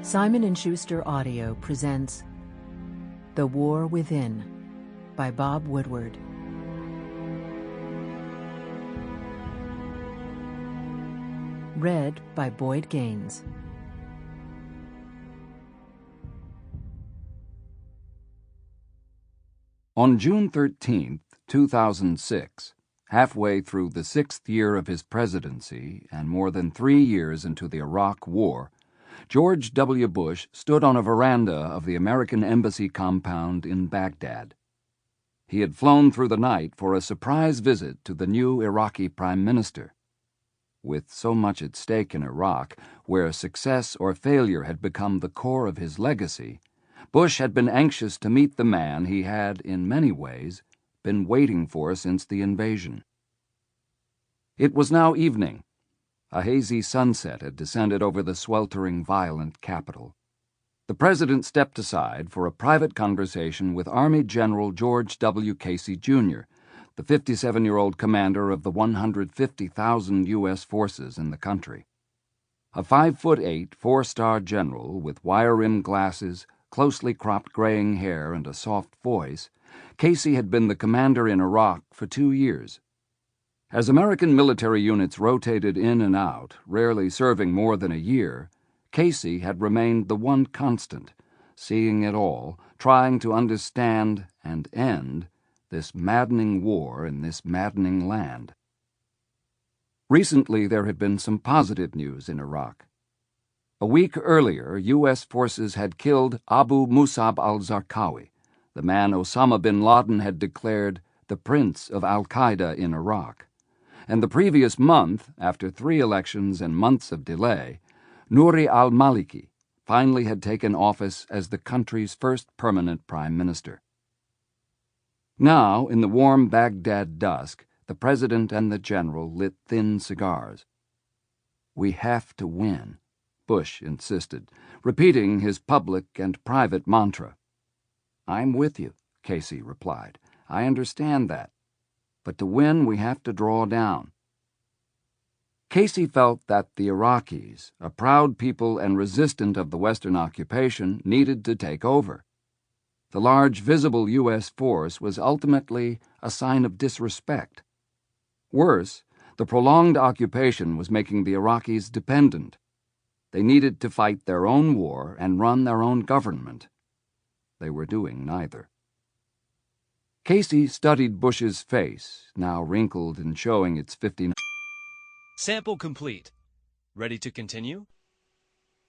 Simon & Schuster Audio presents The War Within by Bob Woodward. Read by Boyd Gaines. On June 13, 2006, halfway through the 6th year of his presidency and more than 3 years into the Iraq War, George W. Bush stood on a veranda of the American Embassy compound in Baghdad. He had flown through the night for a surprise visit to the new Iraqi Prime Minister. With so much at stake in Iraq, where success or failure had become the core of his legacy, Bush had been anxious to meet the man he had, in many ways, been waiting for since the invasion. It was now evening. A hazy sunset had descended over the sweltering, violent capital. The president stepped aside for a private conversation with Army General George W. Casey, Jr., the 57-year-old commander of the 150,000 U.S. forces in the country. A 5'8", four-star general with wire-rimmed glasses, closely cropped graying hair, and a soft voice, Casey had been the commander in Iraq for 2 years. As American military units rotated in and out, rarely serving more than a year, Casey had remained the one constant, seeing it all, trying to understand and end this maddening war in this maddening land. Recently there had been some positive news in Iraq. A week earlier, U.S. forces had killed Abu Musab al-Zarqawi, the man Osama bin Laden had declared the prince of al-Qaeda in Iraq. And the previous month, after 3 elections and months of delay, Nouri al-Maliki finally had taken office as the country's first permanent prime minister. Now, in the warm Baghdad dusk, the president and the general lit thin cigars. "We have to win," Bush insisted, repeating his public and private mantra. "I'm with you," Casey replied. "I understand that. But to win, we have to draw down." Casey felt that the Iraqis, a proud people and resistant of the Western occupation, needed to take over. The large visible U.S. force was ultimately a sign of disrespect. Worse, the prolonged occupation was making the Iraqis dependent. They needed to fight their own war and run their own government. They were doing neither. Casey studied Bush's face, now wrinkled and showing its 59. Sample complete. Ready to continue?